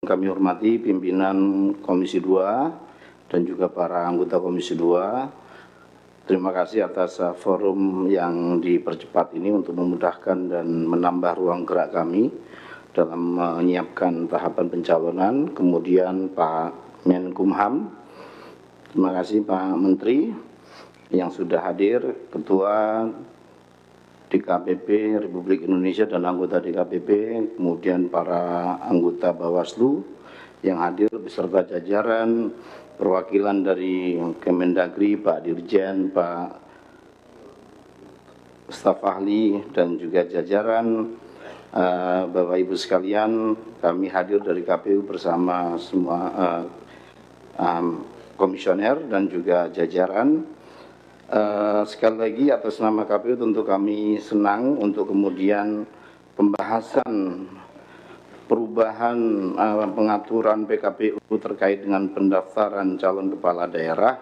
Kami hormati pimpinan Komisi 2 dan juga para anggota Komisi 2. Terima kasih atas forum yang dipercepat ini untuk memudahkan dan menambah ruang gerak kami dalam menyiapkan tahapan pencalonan. Kemudian Pak Menkumham, terima kasih Pak Menteri yang sudah hadir, Ketua DKPP Republik Indonesia dan anggota DKPP, kemudian para anggota Bawaslu yang hadir beserta jajaran, perwakilan dari Kemendagri, Pak Dirjen, Pak staf ahli, dan juga jajaran. Bapak Ibu sekalian, kami hadir dari KPU bersama semua komisioner dan juga jajaran. Sekali lagi atas nama KPU tentu kami senang untuk kemudian pembahasan perubahan pengaturan PKPU terkait dengan pendaftaran calon kepala daerah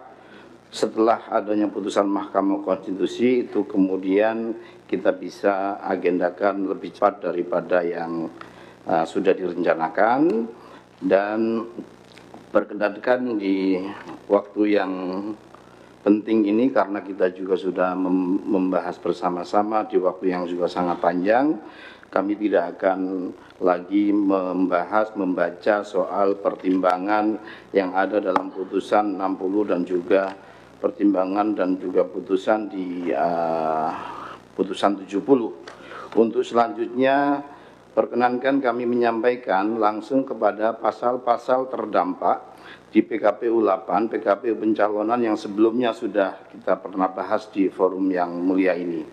setelah adanya putusan Mahkamah Konstitusi itu kemudian kita bisa agendakan lebih cepat daripada yang sudah direncanakan dan berkenan di waktu yang penting ini karena kita juga sudah membahas bersama-sama di waktu yang juga sangat panjang. Kami tidak akan lagi membaca soal pertimbangan yang ada dalam putusan 60 dan juga pertimbangan dan juga putusan di putusan 70. Untuk selanjutnya perkenankan kami menyampaikan langsung kepada pasal-pasal terdampak di PKPU 8, PKPU pencalonan yang sebelumnya sudah kita pernah bahas di forum yang mulia ini.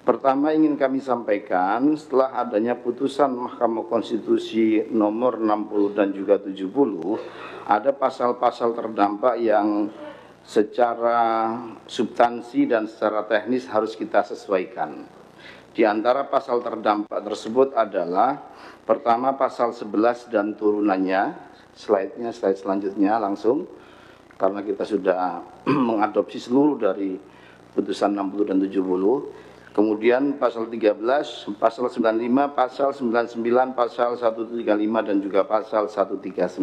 Pertama ingin kami sampaikan setelah adanya putusan Mahkamah Konstitusi nomor 60 dan juga 70, ada pasal-pasal terdampak yang secara substansi dan secara teknis harus kita sesuaikan. Di antara pasal terdampak tersebut adalah pertama pasal 11 dan turunannya. Slide selanjutnya langsung, karena kita sudah mengadopsi seluruh dari putusan 60 dan 70. Kemudian pasal 13, pasal 95, pasal 99, pasal 135 dan juga pasal 139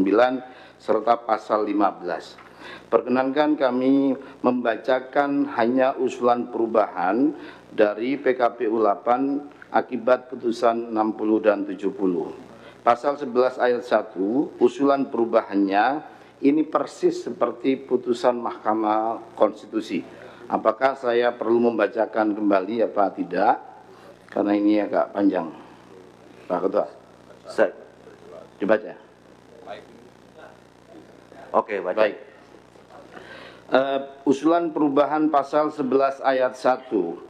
serta pasal 15. Perkenankan kami membacakan hanya usulan perubahan dari PKPU 8 akibat putusan 60 dan 70. Pasal 11 ayat 1, usulan perubahannya ini persis seperti putusan Mahkamah Konstitusi. Apakah saya perlu membacakan kembali apa tidak? Karena ini agak panjang. Pak Ketua, dibaca. Oke, baca. Baik. Usulan perubahan pasal 11 ayat 1.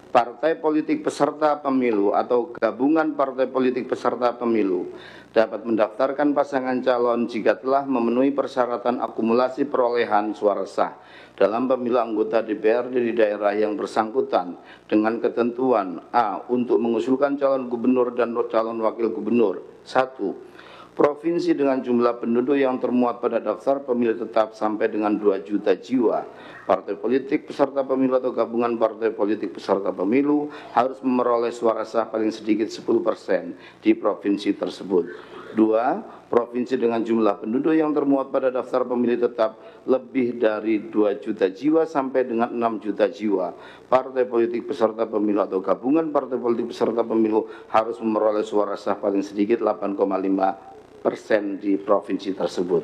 Partai politik peserta pemilu atau gabungan partai politik peserta pemilu dapat mendaftarkan pasangan calon jika telah memenuhi persyaratan akumulasi perolehan suara sah dalam pemilu anggota DPRD di daerah yang bersangkutan dengan ketentuan A. Untuk mengusulkan calon gubernur dan calon wakil gubernur. 1. Provinsi dengan jumlah penduduk yang termuat pada daftar pemilih tetap sampai dengan 2 juta jiwa. Partai politik peserta pemilu atau gabungan partai politik peserta pemilu harus memperoleh suara sah paling sedikit 10% di provinsi tersebut. 2. Provinsi dengan jumlah penduduk yang termuat pada daftar pemilih tetap lebih dari 2 juta jiwa sampai dengan 6 juta jiwa. Partai politik peserta pemilu atau gabungan partai politik peserta pemilu harus memperoleh suara sah paling sedikit 8,5% di provinsi tersebut.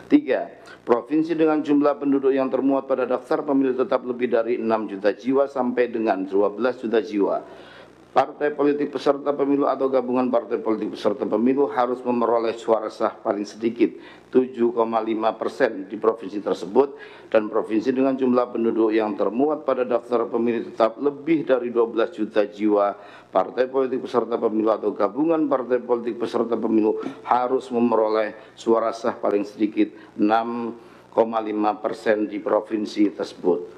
3. Provinsi dengan jumlah penduduk yang termuat pada daftar pemilih tetap lebih dari 6 juta jiwa sampai dengan 12 juta jiwa. Partai politik peserta pemilu atau gabungan partai politik peserta pemilu harus memperoleh suara sah paling sedikit 7,5% di provinsi tersebut, dan provinsi dengan jumlah penduduk yang termuat pada daftar pemilih tetap lebih dari 12 juta jiwa. Partai politik peserta pemilu atau gabungan partai politik peserta pemilu harus memperoleh suara sah paling sedikit 6,5% di provinsi tersebut.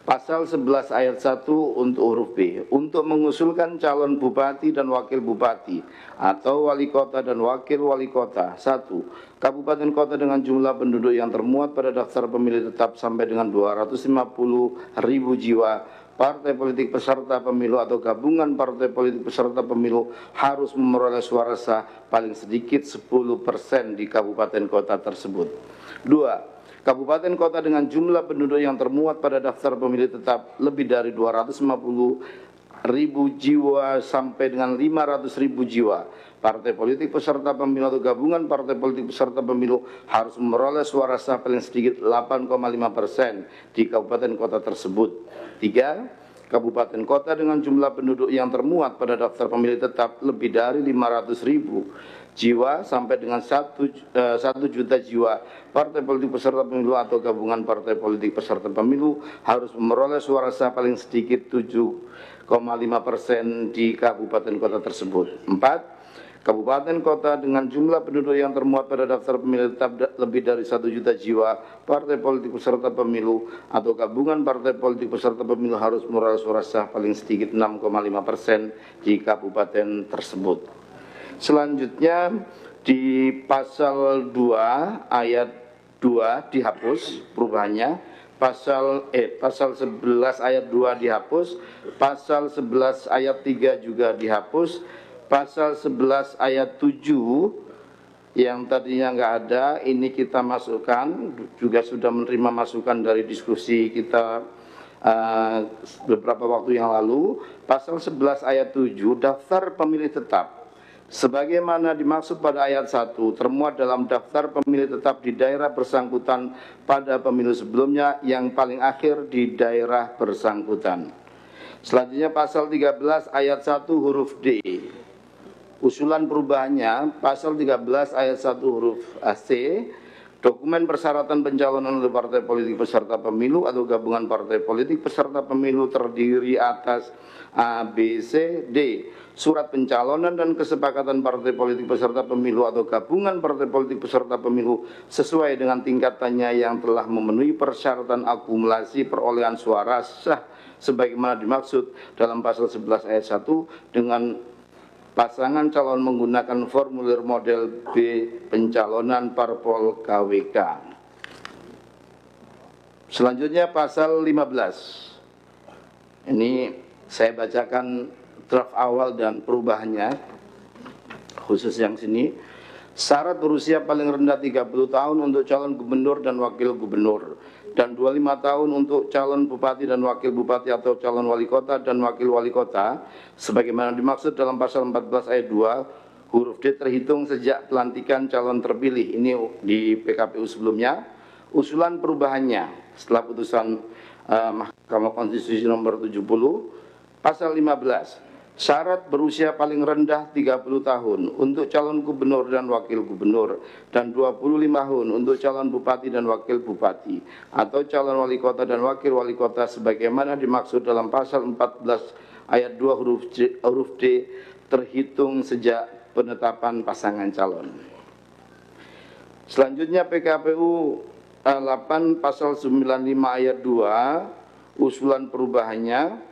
Pasal 11 ayat 1 untuk huruf B, untuk mengusulkan calon bupati dan wakil bupati atau wali kota dan wakil wali kota. 1. Kabupaten kota dengan jumlah penduduk yang termuat pada daftar pemilih tetap sampai dengan 250.000 jiwa. partai politik peserta pemilu atau gabungan partai politik peserta pemilu harus memperoleh suara sah paling sedikit 10% di kabupaten kota tersebut. 2. Kabupaten kota dengan jumlah penduduk yang termuat pada daftar pemilih tetap lebih dari 250.000 jiwa sampai dengan 500.000 jiwa. Partai politik peserta pemilu atau gabungan partai politik peserta pemilu harus memperoleh suara sah paling sedikit 8,5% di kabupaten kota tersebut. 3. Kabupaten kota dengan jumlah penduduk yang termuat pada daftar pemilih tetap lebih dari 500.000 jiwa sampai dengan 1 juta jiwa. Partai politik peserta pemilu atau gabungan partai politik peserta pemilu harus memperoleh suara sah paling sedikit 7,5% di kabupaten kota tersebut. 4. Kabupaten kota dengan jumlah penduduk yang termuat pada daftar pemilih tetap lebih dari 1 juta jiwa, partai politik peserta pemilu atau gabungan partai politik peserta pemilu harus memperoleh suara sah paling sedikit 6,5% di kabupaten tersebut. Selanjutnya di pasal 2 ayat 2 dihapus perubahannya. Pasal 11 ayat 2 dihapus, pasal 11 ayat 3 juga dihapus, pasal 11 ayat 7 yang tadinya enggak ada, ini kita masukkan, juga sudah menerima masukan dari diskusi kita beberapa waktu yang lalu. Pasal 11 ayat 7, daftar pemilih tetap sebagaimana dimaksud pada ayat 1 termuat dalam daftar pemilih tetap di daerah bersangkutan pada pemilu sebelumnya yang paling akhir di daerah bersangkutan. Selanjutnya pasal 13 ayat 1 huruf D. Usulan perubahannya pasal 13 ayat 1 huruf C. Dokumen persyaratan pencalonan oleh partai politik peserta pemilu atau gabungan partai politik peserta pemilu terdiri atas A, B, C, D. Surat pencalonan dan kesepakatan partai politik peserta pemilu atau gabungan partai politik peserta pemilu sesuai dengan tingkatannya yang telah memenuhi persyaratan akumulasi perolehan suara sah sebagaimana dimaksud dalam pasal 11 ayat 1 dengan pasangan calon menggunakan formulir model B pencalonan parpol KWK. Selanjutnya pasal 15. Ini saya bacakan draft awal dan perubahannya, khusus yang sini. Syarat berusia paling rendah 30 tahun untuk calon gubernur dan wakil gubernur, dan 25 tahun untuk calon bupati dan wakil bupati atau calon wali kota dan wakil wali kota sebagaimana dimaksud dalam pasal 14 ayat 2 huruf D terhitung sejak pelantikan calon terpilih. Ini di PKPU sebelumnya. Usulan perubahannya setelah putusan Mahkamah Konstitusi nomor 70, pasal 15. Syarat berusia paling rendah 30 tahun untuk calon gubernur dan wakil gubernur, dan 25 tahun untuk calon bupati dan wakil bupati atau calon wali kota dan wakil wali kota sebagaimana dimaksud dalam pasal 14 ayat 2 huruf D terhitung sejak penetapan pasangan calon. Selanjutnya PKPU 8 pasal 95 ayat 2 usulan perubahannya.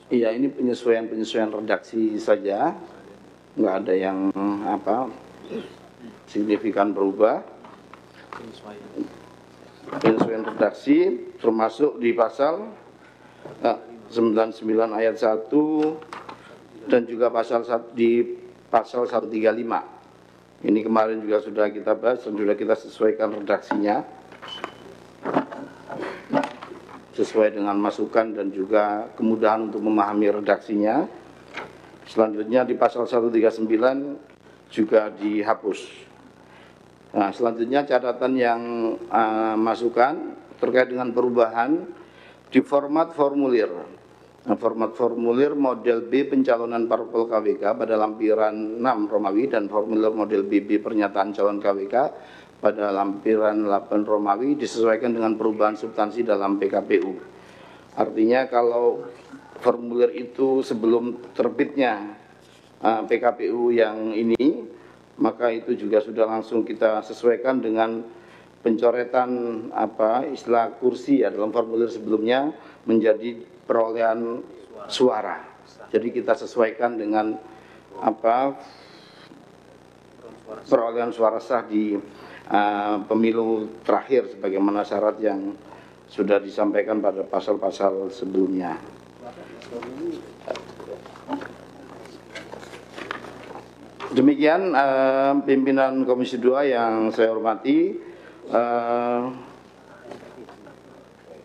Iya, ini penyesuaian redaksi saja, nggak ada yang signifikan berubah. Penyesuaian redaksi termasuk di pasal 99 ayat 1 dan juga di pasal 135. Ini kemarin juga sudah kita bahas dan sudah kita sesuaikan redaksinya sesuai dengan masukan dan juga kemudahan untuk memahami redaksinya. Selanjutnya di pasal 139 juga dihapus. Nah, selanjutnya catatan yang masukan terkait dengan perubahan di format formulir. Nah, format formulir model B pencalonan parpol KWK pada lampiran 6 Romawi dan formulir model BB pernyataan calon KWK pada lampiran 8 Romawi disesuaikan dengan perubahan substansi dalam PKPU. Artinya kalau formulir itu sebelum terbitnya PKPU yang ini, maka itu juga sudah langsung kita sesuaikan dengan pencoretan istilah kursi ya dalam formulir sebelumnya menjadi perolehan suara. Jadi kita sesuaikan dengan perolehan suara sah di pemilu terakhir sebagaimana syarat yang sudah disampaikan pada pasal-pasal sebelumnya. Demikian pimpinan Komisi 2 yang saya hormati,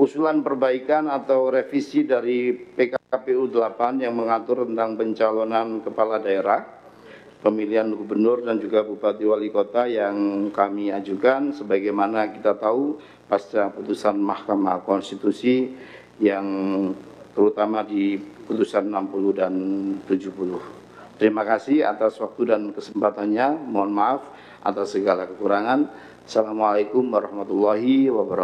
usulan perbaikan atau revisi dari PKPU 8 yang mengatur tentang pencalonan kepala daerah, pemilihan gubernur dan juga bupati wali kota yang kami ajukan sebagaimana kita tahu pasca putusan Mahkamah Konstitusi yang terutama di putusan 60 dan 70. Terima kasih atas waktu dan kesempatannya. Mohon maaf atas segala kekurangan. Assalamualaikum warahmatullahi wabarakatuh.